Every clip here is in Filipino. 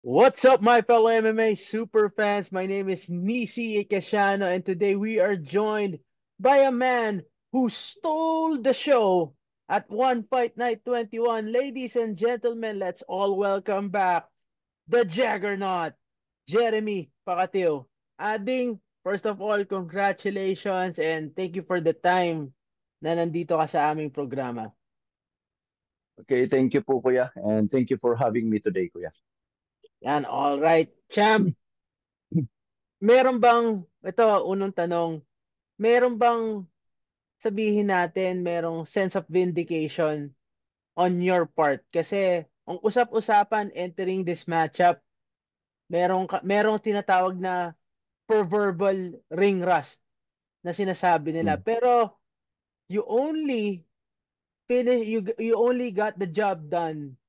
What's up, my fellow MMA super fans? My name is Nisi Ikashano, and today we are joined by a man who stole the show at One Fight Night 21. Ladies and gentlemen, let's all welcome back the Jaggernaut, Jeremy Pacatio. Ading, first of all, congratulations and thank you for the time na nandito ka sa aming programa. Okay, thank you po kuya and thank you for having me today kuya. Yan, all right. Champ, meron bang, ito, unang tanong, meron bang sabihin natin merong sense of vindication on your part? Kasi ang usap-usapan entering this matchup, merong tinatawag na proverbial ring rust na sinasabi nila. Mm. Pero you only you only got the job done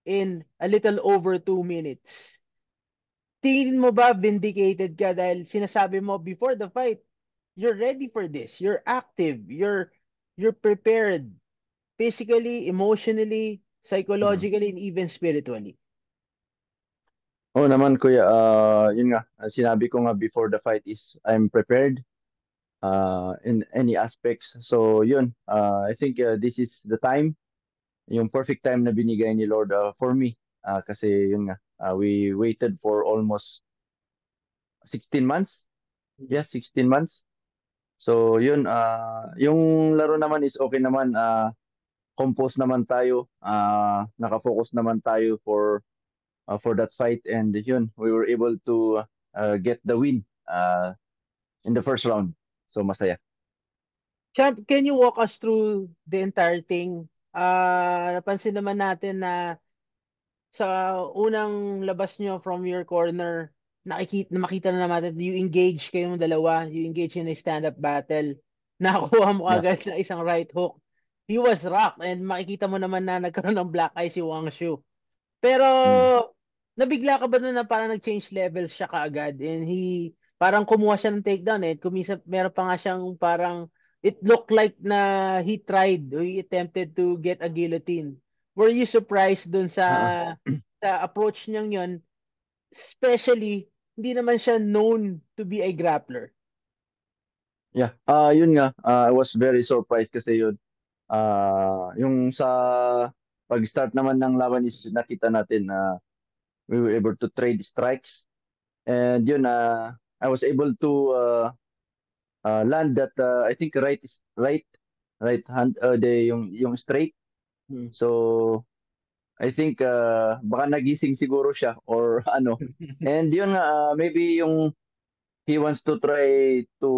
in a little over 2 minutes. Tingin mo ba vindicated ka dahil sinasabi mo before the fight, you're ready for this, you're active, you're prepared physically, emotionally, Mm. psychologically, and even spiritually. Oo naman kuya, yun nga, sinabi ko nga before the fight is I'm prepared in any aspects. So yun, I think this is the time, yung perfect time na binigay ni Lord for me. Kasi yun nga, we waited for almost 16 months. Yes, 16 months. So yun, yung laro naman is okay naman. Composed naman tayo, nakafocus naman tayo for that fight, and yun, we were able to get the win in the first round. So masaya. Champ, can you walk us through the entire thing? Napansin naman natin na sa unang labas nyo from your corner, makita na naman natin, you engage kayong dalawa, you engage in a stand-up battle. Nakakuha mo Yeah. agad na isang right hook. He was rocked and makikita mo naman na nagkaroon ng black eye si Wang Shu. Pero Mm. nabigla ka ba nun na parang nag-change levels siya kaagad and he parang kumuha siya ng takedown eh. Kumisa, meron pa nga siyang parang it looked like na he tried or he attempted to get a guillotine. Were you surprised dun Ah, sa approach niyang yun? Especially, hindi naman siya known to be a grappler. yeah. Yun nga, I was very surprised kasi yun. Yung sa pag-start naman ng laban is nakita natin na we were able to trade strikes, and yun, I was able to land that, I think right hand, yung straight. Hmm. So I think baka nagising siguro siya or ano. And yun nga, maybe yung he wants to try to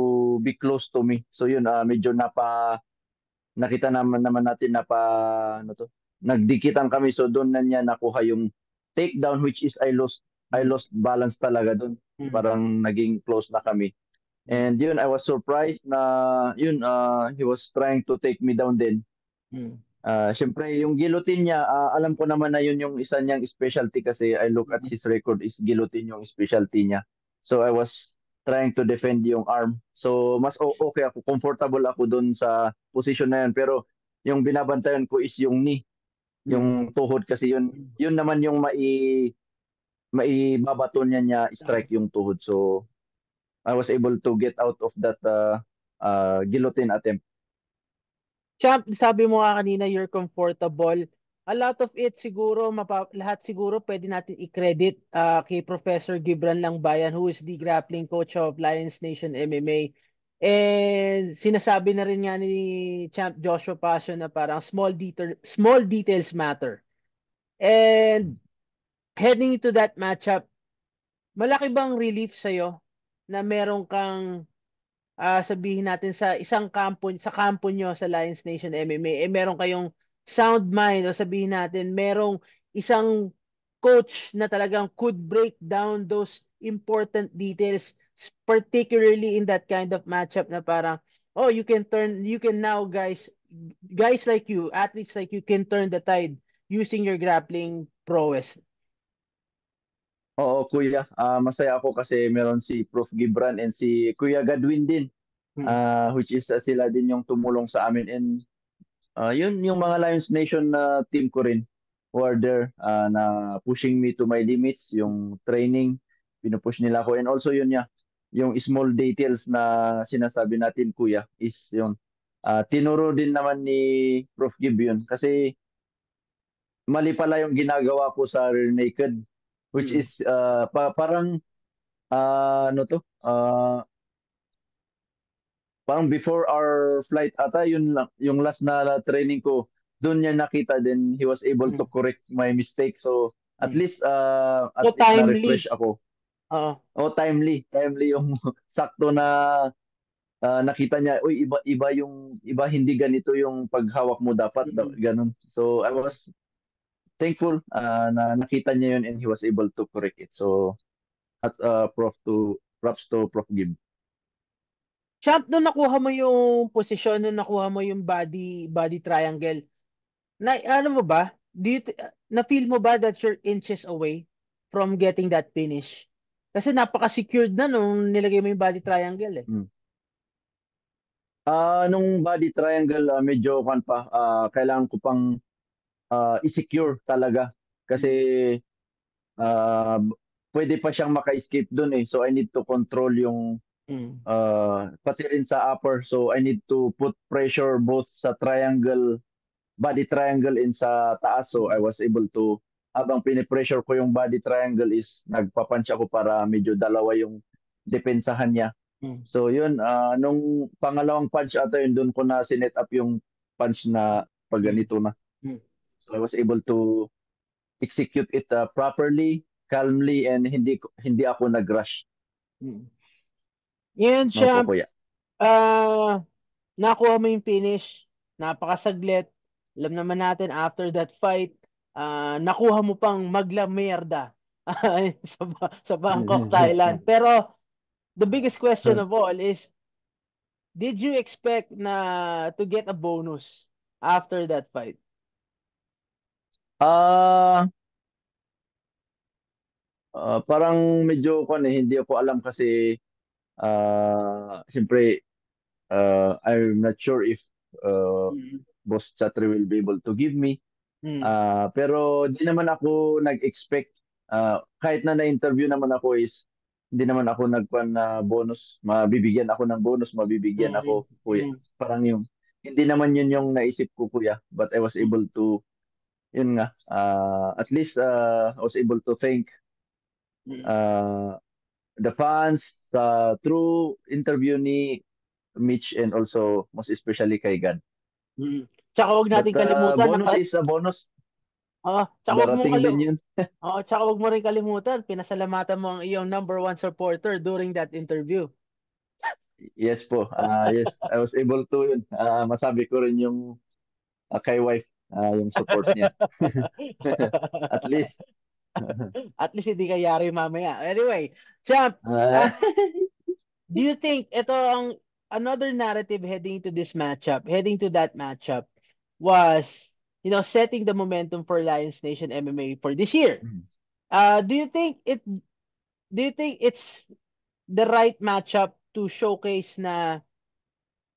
be close to me. So yun, medyo nakita naman natin ano to, nagdikitan kami. So doon na niya nakuha yung takedown, which is I Hmm. lost balance talaga doon. Hmm. Parang naging close na kami. Hmm. And yun, I was surprised na yun, he was trying to take me down din. Hmm. Siyempre, yung guillotine niya, alam ko naman na yun yung isa niyang specialty kasi I look at Hmm. his record is guillotine yung specialty niya. So I was trying to defend yung arm. So mas okay ako, comfortable ako doon sa position na yun. Pero yung binabantayan ko is yung knee, Hmm. yung tuhod kasi yun naman yung maibabato niya Hmm. strike yung tuhod. So I was able to get out of that guillotine attempt. Champ, sabi mo nga kanina you're comfortable. A lot of it siguro, lahat siguro pwede natin i-credit kay Professor Gibran Langbayan who is the grappling coach of Lions Nation MMA. And sinasabi na rin nga ni Champ Joshua Passion na parang small details matter. And heading into that matchup, malaki bang relief sa'yo na meron kang sabihin natin sa kampo nyo sa Lions Nation MMA, eh meron kayong sound mind o sabihin natin merong isang coach na talagang could break down those important details, particularly in that kind of matchup na parang, oh, you can now guys like you, athletes like you can turn the tide using your grappling prowess. Oo, kuya. Masaya ako kasi meron si Prof. Gibran and si Kuya Gadwin din, Hmm. which is sila din yung tumulong sa amin. And yun yung mga Lions Nation na team ko rin. who are there na pushing me to my limits, yung training, pinupush nila ako. And also yun niya, yung small details na sinasabi natin, kuya, is yung tinuro din naman ni Prof. Gib yun. Kasi mali pala yung ginagawa ko sa rear naked, which Mm. is parang ano to, parang before our flight ata, yun lang, yung last na training ko, doon niya nakita, then he was able to Mm. correct my mistake. So Mm. at So least timely. na-refresh ako. Oo. Oh, timely yung sakto na nakita niya, uy, iba hindi ganito yung paghawak mo dapat, Mm. ganun. So I was thankful na nakita niya yun and he was able to correct it. So props to Prof. Gib. Champ, nung nakuha mo yung posisyon, nung nakuha mo yung body triangle, ano mo ba? Na-feel mo ba that you're inches away from getting that finish? Kasi napaka-secured na nung nilagay mo yung body triangle eh. Mm. Nung body triangle, medyo kan pa, kailangan ko pang i-secure talaga. Kasi Mm. uh, pwede pa siyang maka-escape dun eh. So I need to control yung Mm. pati rin sa upper. So I need to put pressure both sa triangle, body triangle and sa taas. So I Mm. was able to, habang pinipressure ko yung body triangle is nagpapunch ako para medyo dalawa yung depensahan niya. Mm. So yun, nung pangalawang punch ata yun, doon ko na sinet up yung punch na pag Mm. ganito na. Mm. So I was able to execute it properly, calmly, and hindi ako nag-rush. Mm. Ngayon, Opo, champ, kuya. ah, nakuha mo yung finish, napakasaglit. Alam naman natin after that fight, nakuha mo pang maglamerda sa Bangkok, Thailand. Pero the biggest question of all is, did you expect na to get a bonus after that fight? Ah, parang medyo hindi ako alam kasi siyempre I'm not sure if uh, Mm. Boss Chatri will be able to give me. Mm. Pero di naman ako nag-expect. Kahit na na-interview naman ako is hindi naman ako nagpan na bonus. Mabibigyan ako ng bonus, mabibigyan Mm. ako, kuya. Mm. Parang yung, hindi naman yun yung naisip ko, kuya. But I was able to, yun nga, at least I was able to thank Mm. uh, the fans sa through interview ni Mitch and also most especially kay God. Mm. Tsaka wag But natin kalimutan bonus is a bonus. tsaka wag mong Darating din yun. tsaka wag mo rin kalimutan, pinasalamatan mo ang iyong number one supporter during that interview. Yes po. Yes, I was able to yun. Masabi ko rin yung kay wife, yung support niya. At least. At least hindi ka yari mamaya. Anyway, Champ, Ah, ah, do you think ito ang another narrative heading to that matchup was, setting the momentum for Lions Nation MMA for this year? Uh, do you think it do you think it's the right matchup to showcase na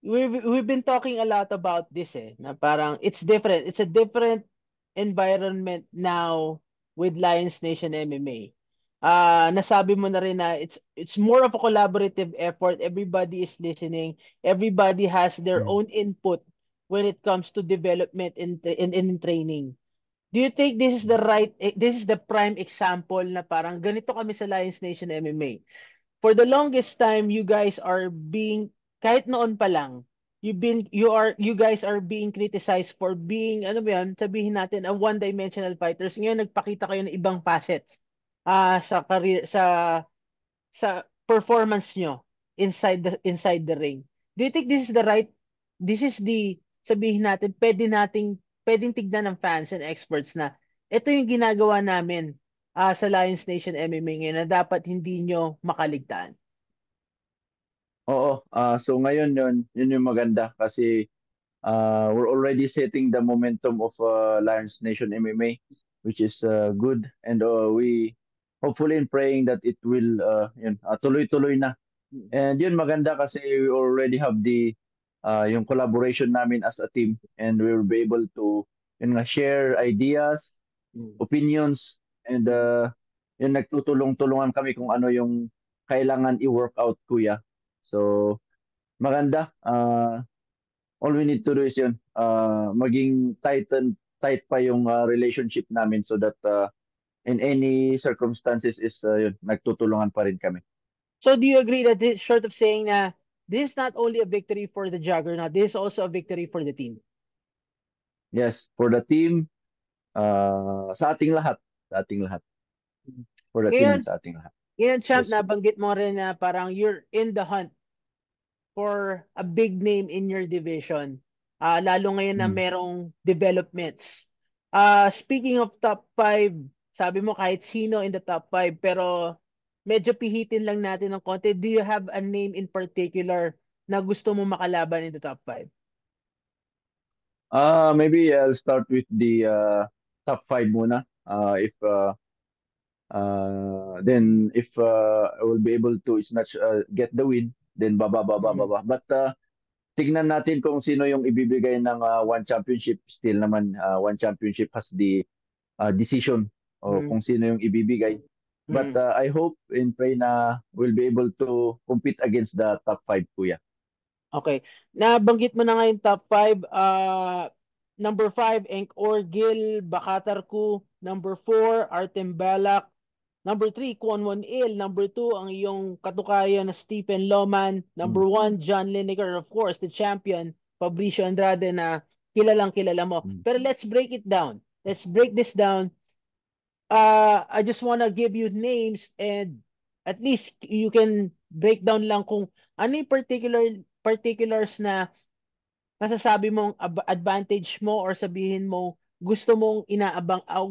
we've been talking a lot about this na parang it's different. It's a different environment now with Lions Nation MMA. Nasabi mo na rin na it's more of a collaborative effort. Everybody is listening. Everybody has their mm. own input when it comes to development in training. Do you think this is the prime example na parang ganito kami sa Lions Nation MMA? For the longest time, you guys are being, kahit noon pa lang, you guys are being criticized for being, ano ba yan, sabihin natin, a one-dimensional fighters. Ngayon, nagpakita kayo ng ibang facets sa career, sa performance nyo inside the ring. Do you think this is the, sabihin natin, pwedeng tignan ng fans and experts na ito yung ginagawa namin sa Lions Nation MMA ngayon na dapat hindi nyo makaligtaan. Oo. So ngayon yun yung maganda kasi we're already setting the momentum of Lions Nation MMA, which is good. And we hopefully and praying that it will tuloy-tuloy na. And yun maganda kasi we already have yung collaboration namin as a team and we will be able to share ideas, Mm. opinions, and yun, nagtutulong-tulungan kami kung ano yung kailangan i-workout, kuya. So, maganda. All we need to do is yun, maging tight pa yung relationship namin so that in any circumstances is yun, nagtutulungan pa rin kami. So do you agree that this, short of saying na this is not only a victory for the Juggernaut, this is also a victory for the team? Yes, for the team, sa ating lahat, sa ating lahat, for the team Ngayon, and sa ating lahat. ngayon, Champ, Yes. nabanggit mo rin na parang you're in the hunt for a big name in your division. Lalo ngayon na Mm. merong developments. Speaking of top 5, sabi mo kahit sino in the top 5, pero medyo pihitin lang natin ng konti. Do you have a name in particular na gusto mo makalaban in the top 5? Maybe I'll start with the top five muna. If then if I will be able to snatch get the win, then baba. But tignan natin kung sino yung ibibigay ng one championship. Still naman one championship has the decision o Mm, kung sino yung ibibigay. But mm. I hope and pray na we'll be able to compete against the top five, kuya. Okay. Nabanggit mo na ngayon top 5. Number 5, Enk Orgil, Bakatarku. Number 4, Artem Balak. Number 3, Kwon Il. Number 2, ang iyong katukayan na Stephen Loman. Mm. Number 1, John Lineker, of course, the champion, Fabricio Andrade na kilalang kilala mo. Mm. Pero let's break it down. Let's break this down. I just wanna give you names and at least you can break down lang kung ano yung particulars na masasabi mong advantage mo or sabihin mo gusto mong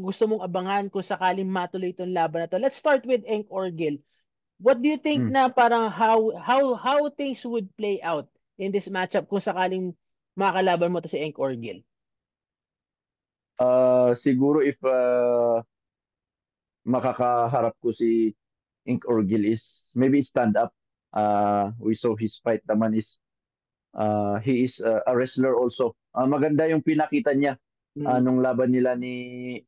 gusto mong abangan kung sakaling matuloy itong laban na to. Let's start with Enk Orgil. What do you think Mm. na parang how things would play out in this matchup kung sakaling makalaban mo to si Enk Orgil? Siguro if makakaharap ko si Ink Orgil is maybe stand up. We saw his fight naman is he is a wrestler also. Maganda yung pinakita niya Mm. nung laban nila ni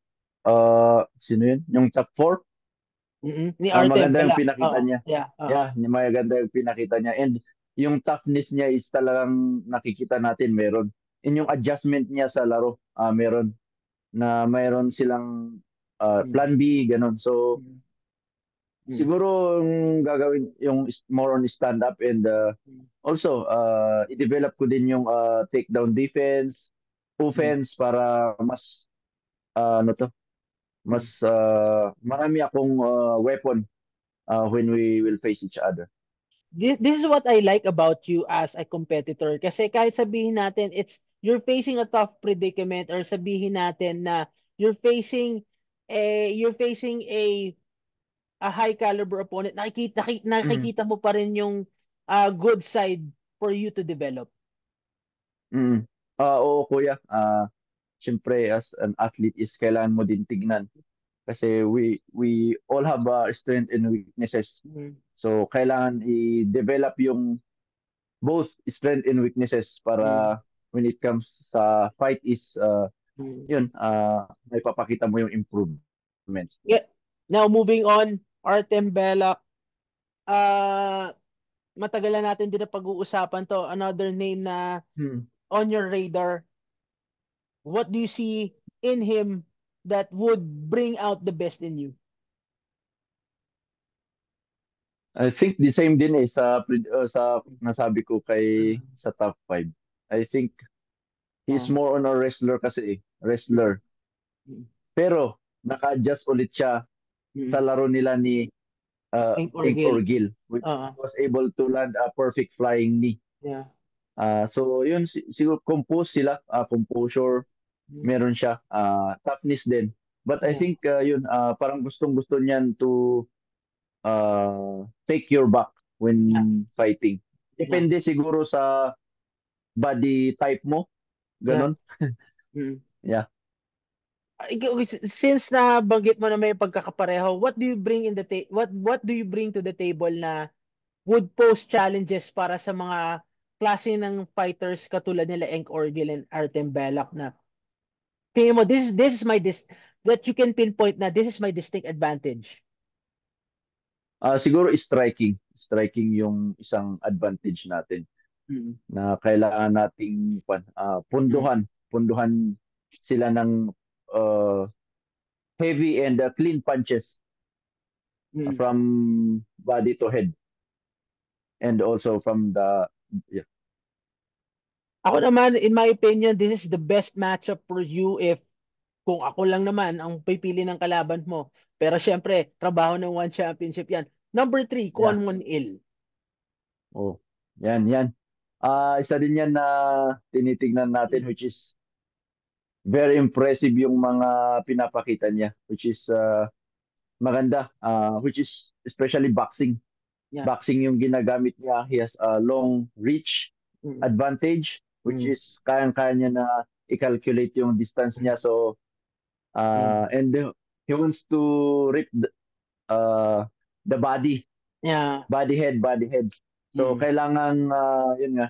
sino yun? Yung top 4. Ni Artem Maganda yung Belak. pinakita Oo. niya. Yeah, oo. Yeah, maganda yung pinakita niya. And yung toughness niya is talagang nakikita natin meron. And yung adjustment niya sa laro, meron na mayroon silang Mm. plan B, ganun. So, Mm. Mm. siguro yung gagawin yung more on stand up and Mm. also i-develop ko din yung takedown defense, Mm. offense para mas ano to, Mm. mas marami akong weapon when we will face each other. This is what I like about you as a competitor kasi kahit sabihin natin you're facing a tough predicament or sabihin natin na you're facing a high caliber opponent, Mm. nakikita mo pa rin yung good side for you to develop. Mm. Oo, kuya. Siyempre as an athlete is kailangan mo din tignan kasi we all have strength and weaknesses. Mm. So kailangan i-develop yung both strength and weaknesses Mm. para when it comes sa fight is Mm. yun may papakita mo yung improvement. Yeah. Now moving on, Artem Belak. Uh, Matagal na natin din na pag-uusapan to. Another name na Hmm. on your radar. What do you see in him that would bring out the best in you? I think the same din sa nasabi ko kay sa top 5. I think he's Oh. more on a wrestler kasi Mm. wrestler. Mm. Pero naka-adjust ulit siya sa Mm. laro nila ni Ink or Ink Gil. Orgil which Uh, was able to land a perfect flying knee. yeah. So yun siguro compose sila, composure Mm. meron siya, toughness din. But I Yeah. think yun parang gustong-gusto niyan to take your back Yeah. when fighting. Yeah. Depende siguro sa body type mo, Yeah. ganun. Mm. Yeah. Since na banggit mo na may pagkakapareho, what do you bring in the what do you bring to the table na would pose challenges para sa mga klase ng fighters katulad nila Enk Orgil and Artem Belak na tingin mo this is that you can pinpoint na this is my distinct advantage? Siguro striking yung isang advantage natin Mm, na kailangan nating mm, punduhan sila ng uh, heavy and clean punches mm. from body to head and also from the yeah. Ako naman, in my opinion, this is the best matchup for you if kung ako lang naman ang pipili ng kalaban mo. Pero syempre, trabaho ng One Championship yan. Number 3, Yeah. Kwon Won Il. Oh, yan. Isa din yan na tinitignan natin, Mm, which is very impressive yung mga pinapakita niya, which is maganda, which is especially boxing. yeah. Boxing yung ginagamit niya. He has a long reach Mm, advantage, which mm, is kayang-kaya niya na i-calculate yung distance niya. mm, So, mm. and he wants to rip uh, the Yeah. body head. So, Mm, kailangan, yun nga,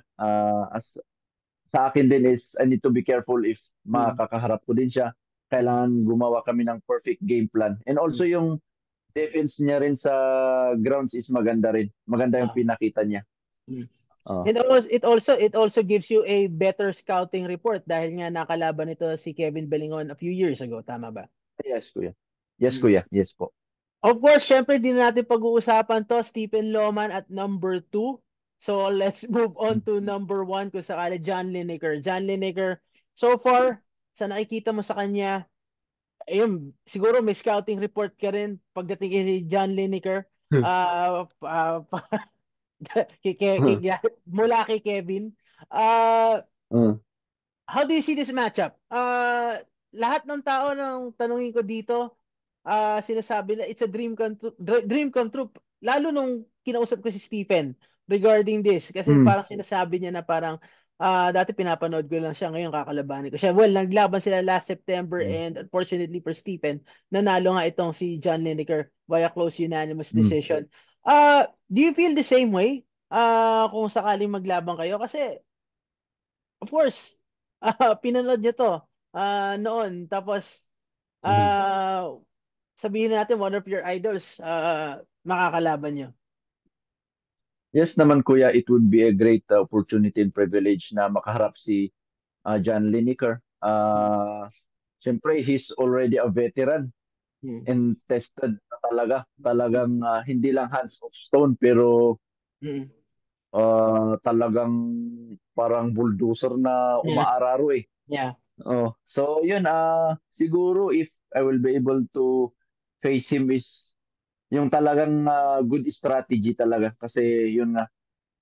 sa akin din is I need to be careful if mm, makakaharap ko din siya. Kailangan gumawa kami ng perfect game plan. And also mm. yung defense niya rin sa grounds is maganda rin. Maganda yung Ah, pinakita niya. mm. Oh, And also, it also gives you a better scouting report dahil nga nakalaban ito si Kevin Belingon a few years ago, tama ba? yes, kuya. Yes, Mm. kuya. Yes po. Of course, syempre din natin pag-uusapan to, Stephen Loman at number 2. So let's move on to number 1 kung sakali John Lineker. John Lineker, so far, sa nakikita mo sa kanya, ayun, siguro may scouting report ka rin pagdating kay John Lineker. Uh, uh, mula kay Kevin. Uh, Mm, how do you see this matchup? Lahat ng tao nang tanungin ko dito, sinasabi na it's a dream come true. Lalo nung kinausap ko si Stephen regarding this kasi mm, parang sinasabi niya na parang dati pinapanood ko lang siya, ngayon kakalabanin ko siya. Well, naglaban sila last September mm, and unfortunately for Stephen, nanalo nga itong si John Lineker via close unanimous mm. decision. Do you feel the same way? Kung sakaling maglaban kayo kasi of course, pinanood niya to noon. Tapos, Mhm. ah sabihin natin one of your idols makakalaban niyo. Yes naman kuya, it would be a great opportunity and privilege na makaharap si John Lineker. Siyempre, he's already a veteran Mm, and tested na talaga. Talagang hindi lang hands of stone pero mm, talagang parang bulldozer na yeah, umaararo eh. yeah. Oh, so yun siguro if I will be able to face him is yung talagang good strategy talaga kasi yun nga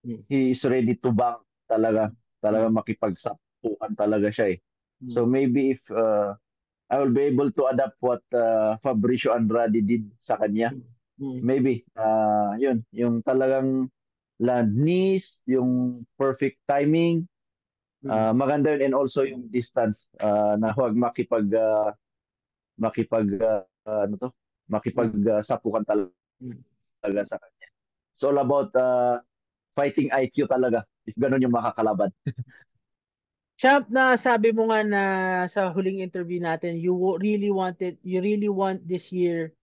Mm, he is ready to bang talaga talaga mm, makipagsapukan talaga siya eh. mm, So maybe if I will be able to adapt what Fabricio Andrade did sa kanya. mm, mm, Maybe yun yung talagang land knees, yung perfect timing, mm, maganda yun and also yung distance na huwag makipag ano to mm, makipagsapukan talaga mm. sa kanya. It's all about fighting IQ talaga if ganun yung makakalaban. Champ, na sabi mo nga na sa huling interview natin, you really want this year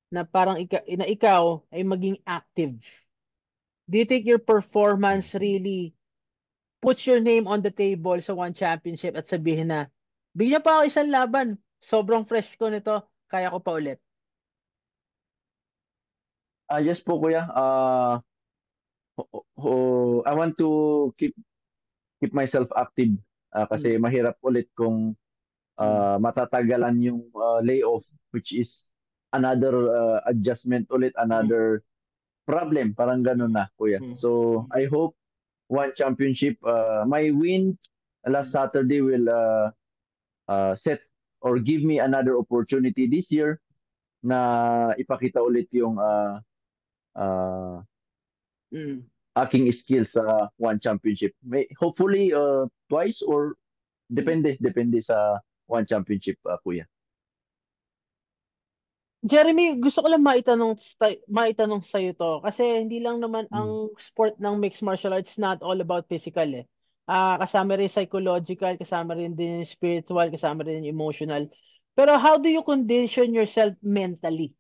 na parang ikaw ay maging active. Do you think your performance really puts your name on the table sa one championship at sabihin na, bigyan pa ako isang laban, sobrang fresh ko nito, kaya ko pa ulit. Yes po kuya. I want to keep myself active Mm, kasi mahirap ulit kung mm, matatagalan yung layoff which is another adjustment ulit, mm, another problem, parang ganun na kuya. mm, So mm, I hope one championship, my win last mm, Saturday will set or give me another opportunity this year na ipakita ulit yung uh, mm. aking skills sa one championship. Hopefully twice or Mm. depende sa one championship kuya. Jeremy, gusto ko lang maitanong sa iyo to kasi hindi lang naman Mm. ang sport ng mixed martial arts not all about physical eh. Kasama rin psychological, kasama rin din spiritual, kasama rin emotional. Pero how do you condition yourself mentally?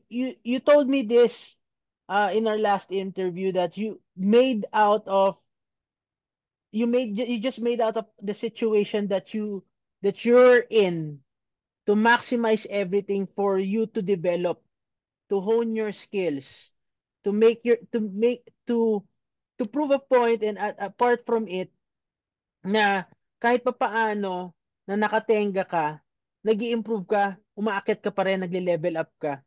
You told me this in our last interview that you just made out of the situation that you're in to maximize everything for you to develop, to hone your skills, to prove a point, and apart from it na kahit papaano na nakatenga ka, nag-i-improve ka, umaakyat ka pa rin, nagle-level up ka.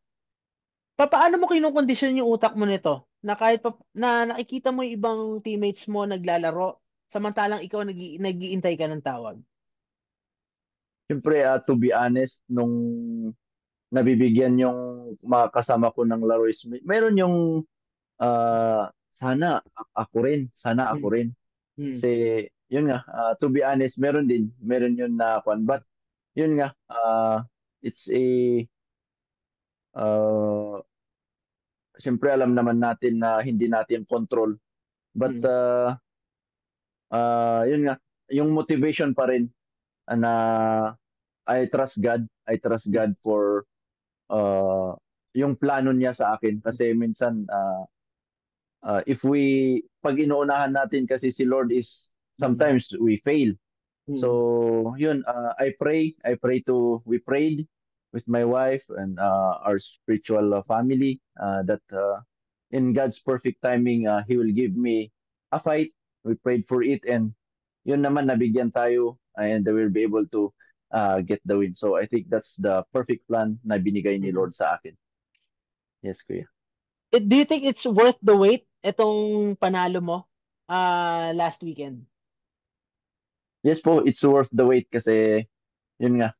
Paano mo kinukondisyon yung utak mo nito? Na kahit na nakikita mo yung ibang teammates mo naglalaro, samantalang ikaw nag-iintay ka ng tawag. Siyempre, to be honest, nung nabibigyan yung mga kasama ko ng laro is meron yung sana ako rin, sana ako Hmm. rin. Hmm. Kasi yun nga, to be honest, meron yun na kwan. But yun nga, it's a uh, siyempre alam naman natin na hindi natin control. But Hmm. yun nga, yung motivation pa rin na I trust God. I trust Hmm. God for uh, yung plano niya sa akin. Kasi minsan, if pag inuunahan natin kasi si Lord is, Hmm. sometimes we fail. Hmm. So, yun, we prayed with my wife and our spiritual family that in God's perfect timing, He will give me a fight. We prayed for it and yun naman, nabigyan tayo and they will be able to get the win. So, I think that's the perfect plan na binigay ni Hmm. Lord sa akin. Yes, kuya. Do you think it's worth the wait itong panalo mo last weekend? Yes po, it's worth the wait kasi yun nga,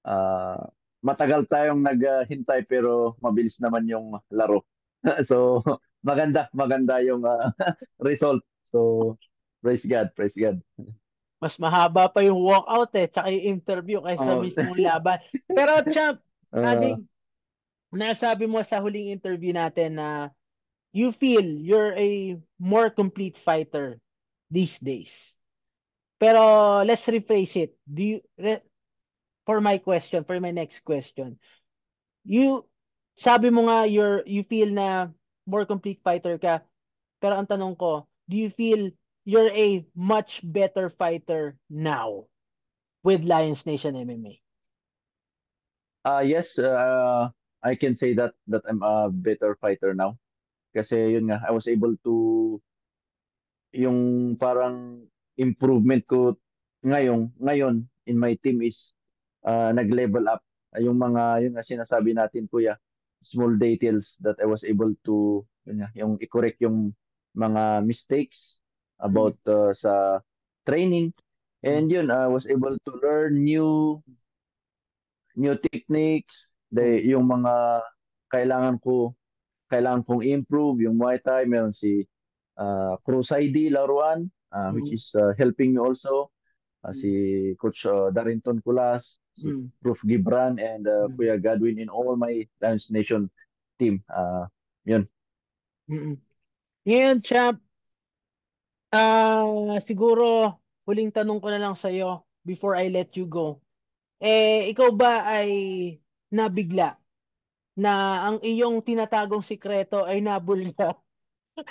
Ah, matagal tayong naghintay pero mabilis naman yung laro. So, maganda yung result. So, praise God, praise God. Mas mahaba pa yung walkout tsaka yung interview kaysa sa Oh, mismong laban. Pero champ, uh, Adik, nasabi mo sa huling interview natin na you feel you're a more complete fighter these days. Pero let's rephrase it. For my question, for my next question, you sabi mo nga you feel na more complete fighter ka, pero ang tanong ko, do you feel you're a much better fighter now with Lions Nation MMA? yes, I can say that I'm a better fighter now. Kasi yun nga, I was able to yung parang improvement ko ngayon in my team is nag-level up. Yung nga sinasabi natin kuya, small details that I was able to yun nga, yung i-correct yung mga mistakes Mm, about sa training. mm, And yun, I was able to learn new techniques, mm, yung mga kailangan ko kailangan kong improve yung Muay Thai. Meron si Cruz ID laruan, which mm, is helping me also. mm, Si Coach Darrington Kulas, si mm, Prof. Gibran, and mm, Kuya Godwin in all my Lions Nation team. Yun. mm. Ngayon, champ, siguro huling tanong ko na lang sa'yo before I let you go. Ikaw ba ay nabigla na ang iyong tinatagong sikreto ay nabulga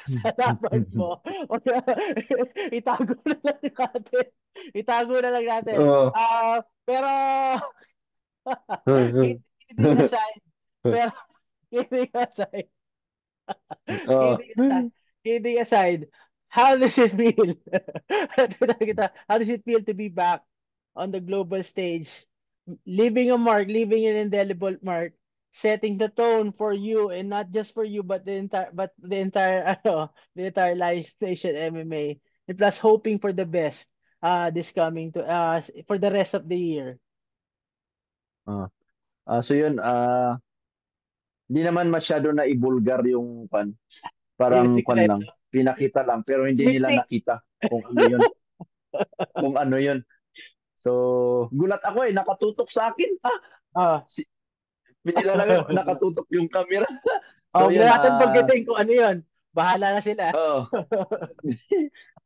sa laban mo? O itago na lang natin. Itago na lang natin. Oh. Pero kidding aside, pero kidding aside, Oh. kidding aside, kidding aside, how does it feel? How does it feel to be back on the global stage, leaving a mark, leaving an indelible mark, setting the tone for you, and not just for you, but the entire live station MMA, and plus hoping for the best this coming to for the rest of the year. Ah. So yun, hindi naman masyado na ibulgar yung Yung parang lang, sikreto. pinakita lang, pero hindi nila Nickname. nakita kung ano yun, kung ano yun. So, gulat ako nakatutok sa akin. Ah. Si, Pinilalagay ko, nakatutok yung camera. So, Huwag yun, na natin banggitin kung ano yun. Bahala na sila. oh.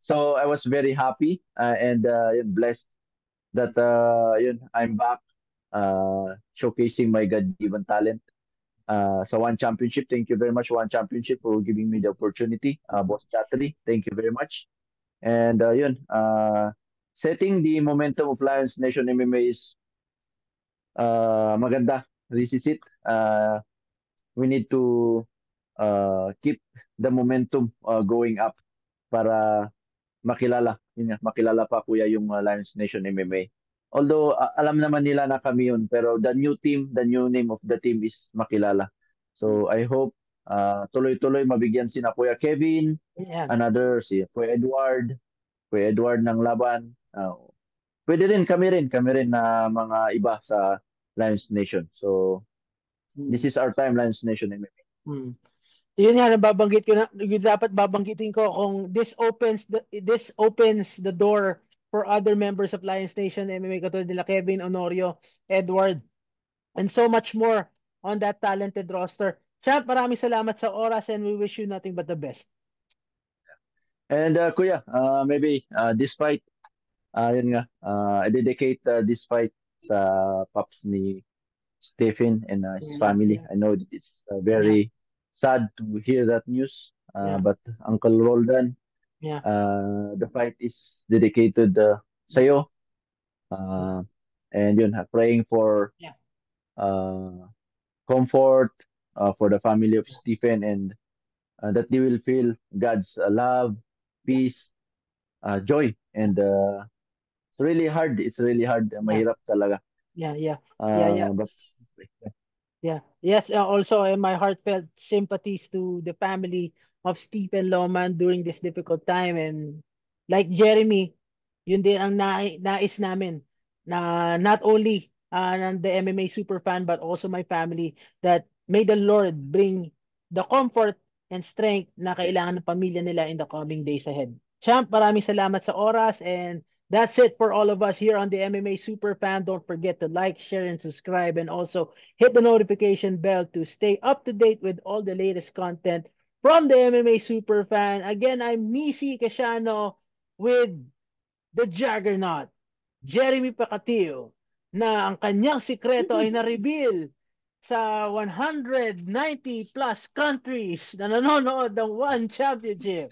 So, I was very happy and yun, blessed that yun, I'm back showcasing my God-given talent sa One Championship. Thank you very much, One Championship, for giving me the opportunity. Boss Chattery, thank you very much. And yun, setting the momentum of Lions Nation MMA is maganda. This is it. We need to keep the momentum going up para makilala. Yun nga, makilala pa kuya yung Lions Nation MMA. Although alam naman nila na kami yun, pero the new team, the new name of the team is makilala. So I hope tuloy-tuloy mabigyan si na Kuya Kevin, Yan. another si Kuya Edward ng laban. Pwede kami rin na mga iba sa Lions Nation. So this Mm. is our time, Lions Nation MMA. Mm. Yun nga, nababanggit ko na, yun dapat babanggitin ko kung this opens the door for other members of Lions Nation MMA katulad nila Kevin, Honorio, Edward, and so much more on that talented roster. Champ, maraming salamat sa oras and we wish you nothing but the best. And Kuya, maybe this fight, yun nga, I dedicate this fight sa paps ni Stephen and his Yeah, family. yeah, I know that it's yeah, very sad to hear that news, yeah, but Uncle Roldan, yeah, the fight is dedicated yeah, sa'yo. Uh, and yun, praying for yeah, uh, comfort for the family of Stephen and that they will feel God's love, yeah, peace, joy. And it's really hard. It's really hard. yeah, Mahirap talaga. yeah, yeah, yeah, yeah. But Yeah. Yes, also my heartfelt sympathies to the family of Stephen Loman during this difficult time. And like Jeremy, yun din ang nais namin na not only the MMA super fan but also my family that may the Lord bring the comfort and strength na kailangan ng pamilya nila in the coming days ahead. Champ, maraming salamat sa oras and that's it for all of us here on the MMA Super Fan. Don't forget to like, share, and subscribe and also hit the notification bell to stay up to date with all the latest content from the MMA Superfan. Again, I'm Nisi Casiano with the Juggernaut, Jeremy Pacatio, na ang kanyang sikreto ay na-reveal sa 190 plus countries na nanonood ng One Championship.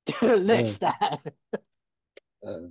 Till uh, next time. uh,